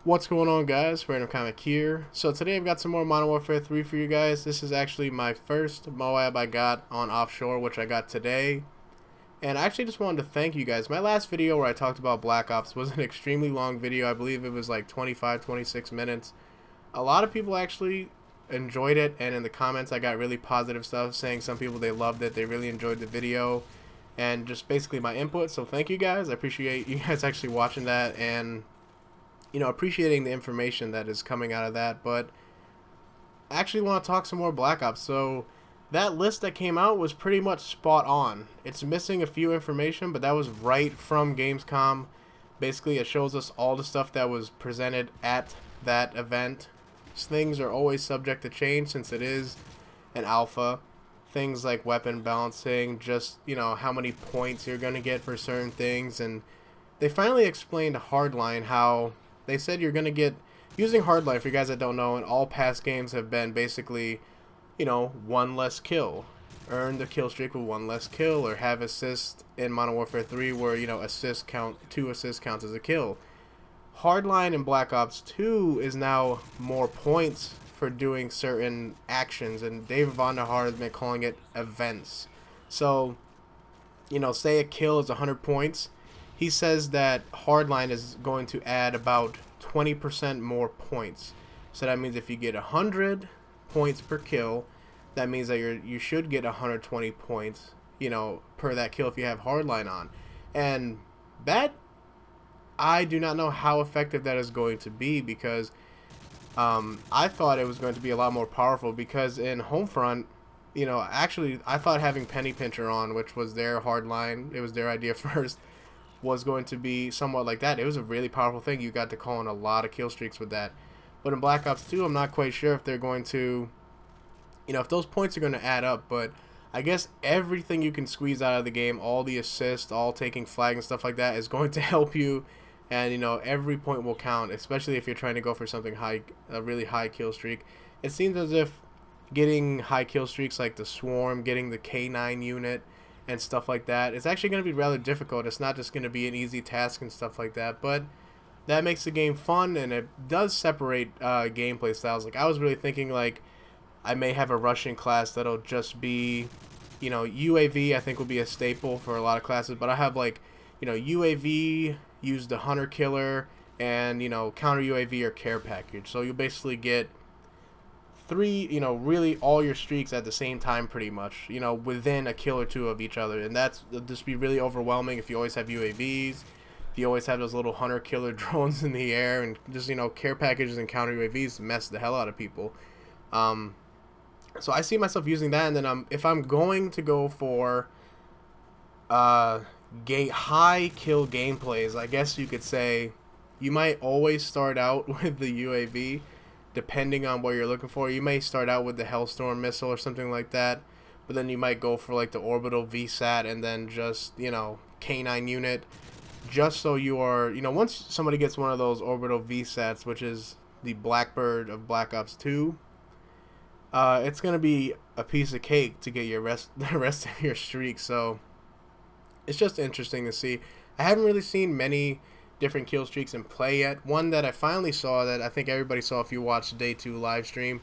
What's going on, guys? Random Comic here. So today I've got some more Modern Warfare 3 for you guys. This is actually my first Moab I got on Offshore, which I got today. And I actually just wanted to thank you guys. My last video where I talked about Black Ops was an extremely long video. I believe it was like 25, 26 minutes. A lot of people actually enjoyed it, and in the comments I got really positive stuff saying some people they loved it, they really enjoyed the video, and just basically my input. So thank you guys. I appreciate you guys actually watching that and appreciating the information that is coming out of that. But I actually want to talk some more Black Ops. So that list that came out was pretty much spot on. It's missing a few information, but that was right from Gamescom. Basically, it shows us all the stuff that was presented at that event. Things are always subject to change since it is an alpha. Things like weapon balancing, just, how many points you're going to get for certain things. And they finally explained Hardline, how they said you're going to get, using Hardline, for you guys that don't know, and all past games have been basically, one less kill. Earn the kill streak with one less kill, or have assist in Modern Warfare 3 where, assist count, 2 assists counts as a kill. Hardline in Black Ops 2 is now more points for doing certain actions, and David Vonderhaar has been calling it events. So, say a kill is 100 points. He says that Hardline is going to add about 20% more points. So that means if you get 100 points per kill, that means that you should get 120 points, per that kill if you have Hardline on. And that, I do not know how effective that is going to be, because I thought it was going to be a lot more powerful, because in Homefront, actually I thought having Penny Pincher on, which was their Hardline, it was their idea first, was going to be somewhat like that. It was a really powerful thing. You got to call in a lot of kill streaks with that. But in Black Ops 2, I'm not quite sure if they're going to, if those points are going to add up. But I guess everything you can squeeze out of the game, all the assists, all taking flag and stuff like that, is going to help you. And, every point will count, especially if you're trying to go for something high, a really high kill streak. It seems as if getting high kill streaks like the Swarm, getting the K9 unit, and stuff like that, it's actually going to be rather difficult. It's not just going to be an easy task and stuff like that, but that makes the game fun, and it does separate gameplay styles. Like, I was really thinking, like, I may have a Russian class that'll just be, UAV I think will be a staple for a lot of classes, but I have, like, UAV, use the Hunter Killer, and, counter UAV or care package. So you basically get 3, really all your streaks at the same time, pretty much, within a kill or 2 of each other. And that's just be really overwhelming if you always have UAVs, if you always have those little Hunter Killer drones in the air, and just, care packages and counter UAVs mess the hell out of people. So I see myself using that, and then if I'm going to go for high kill gameplays, I guess you could say you might always start out with the UAV. Depending on what you're looking for, you may start out with the Hellstorm missile or something like that, but then you might go for like the orbital VSAT, and then just, K9 unit, just so you are, once somebody gets one of those orbital VSATs, which is the Blackbird of Black Ops 2, it's going to be a piece of cake to get the rest of your streak. So it's just interesting to see. I haven't really seen many different kill streaks in play yet. One that I finally saw, that I think everybody saw if you watched Day 2 live stream,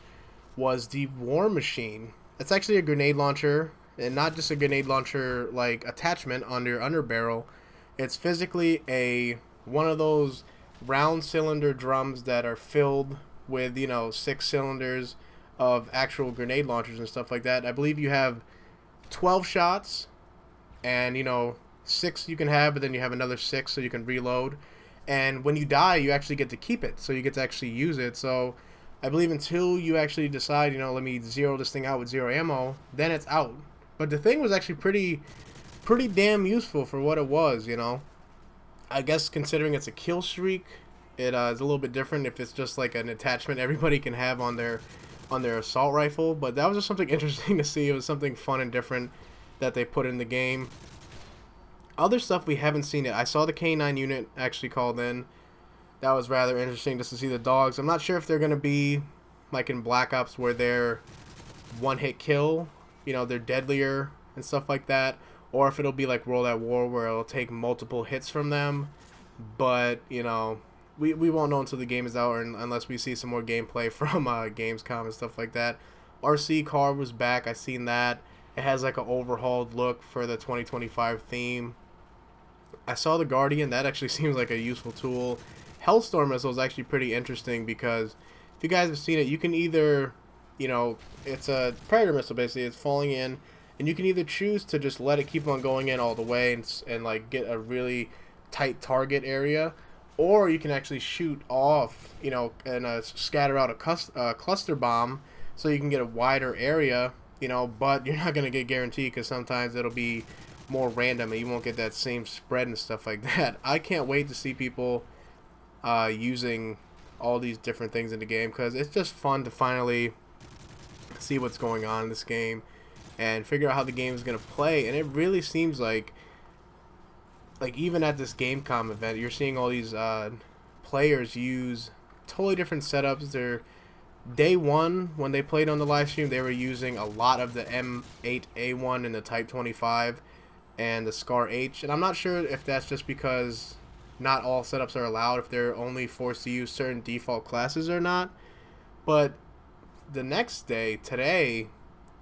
was the War Machine. It's actually a grenade launcher, and not just a grenade launcher like attachment on your underbarrel. It's physically one of those round cylinder drums that are filled with 6 cylinders of actual grenade launchers and stuff like that. I believe you have 12 shots, and 6 you can have, but then you have another 6 so you can reload. And when you die, you actually get to keep it, so you get to actually use it. So I believe until you actually decide, let me zero this thing out with 0 ammo, then it's out. But the thing was actually pretty damn useful for what it was. I guess considering it's a kill streak, it is a little bit different if it's just like an attachment everybody can have on their assault rifle. But that was just something interesting to see. It was something fun and different that they put in the game. Other stuff we haven't seen yet. I saw the K9 unit actually called in. That was rather interesting just to see the dogs. I'm not sure if they're going to be like in Black Ops where they're one-hit kill, they're deadlier and stuff like that, or if it'll be like World at War where it'll take multiple hits from them. But, we won't know until the game is out, or unless we see some more gameplay from Gamescom and stuff like that. RC car was back. I seen that. It has like an overhauled look for the 2025 theme. I saw the Guardian. That actually seems like a useful tool. Hellstorm missile is actually pretty interesting because if you guys have seen it, you can either, you know, it's a Predator missile basically. It's falling in, and you can either choose to just let it keep on going in all the way and like get a really tight target area, or you can actually shoot off, you know, and scatter out a cluster bomb so you can get a wider area, you know, but you're not going to get guaranteed because sometimes it'll be more random and you won't get that same spread and stuff like that. I can't wait to see people using all these different things in the game because it's just fun to finally see what's going on in this game and figure out how the game is going to play. And it really seems like even at this Gamescom event, you're seeing all these players use totally different setups. They're day one, when they played on the live stream, they were using a lot of the M8A1 and the Type 25 and the Scar H, and I'm not sure if that's just because not all setups are allowed, if they're only forced to use certain default classes or not. But the next day, today,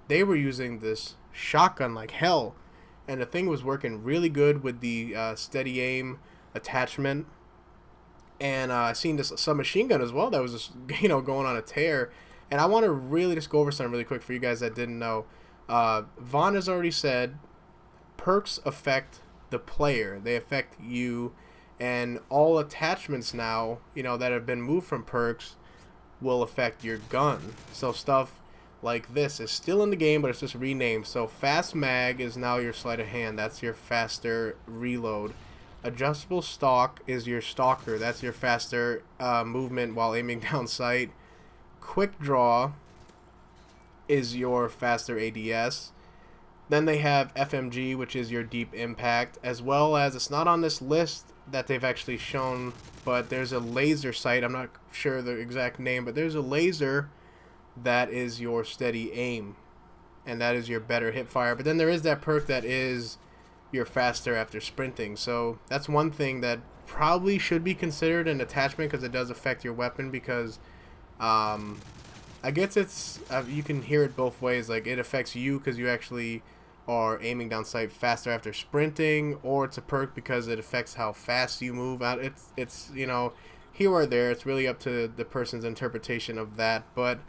they were using this shotgun like hell, and the thing was working really good with the steady aim attachment. And I seen this submachine gun as well that was just, you know, going on a tear. And I want to really just go over something really quick for you guys that didn't know. Vaughn has already said perks affect the player. They affect you, and all attachments now, you know, that have been moved from perks will affect your gun. So stuff like this is still in the game, but it's just renamed. So fast mag is now your sleight of hand. That's your faster reload. Adjustable stock is your stalker. That's your faster movement while aiming down sight. Quick draw is your faster ADS. Then they have FMG, which is your deep impact, as well as, it's not on this list that they've actually shown, but there's a laser sight. I'm not sure the exact name, but there's a laser that is your steady aim, and that is your better hip fire. But then there is that perk that is you're faster after sprinting. So that's one thing that probably should be considered an attachment, because it does affect your weapon. Because I guess it's you can hear it both ways. Like, it affects you because you actually are aiming down sight faster after sprinting, or it's a perk because it affects how fast you move out. It's you know, here or there. It's really up to the person's interpretation of that. But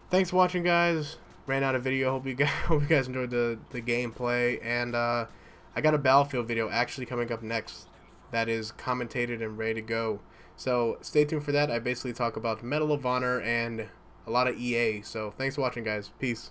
thanks for watching, guys. Ran out of video. Hope you guys enjoyed the gameplay. And I got a Battlefield video actually coming up next that is commentated and ready to go. So stay tuned for that. I basically talk about Medal of Honor and a lot of EA. So thanks for watching, guys. Peace.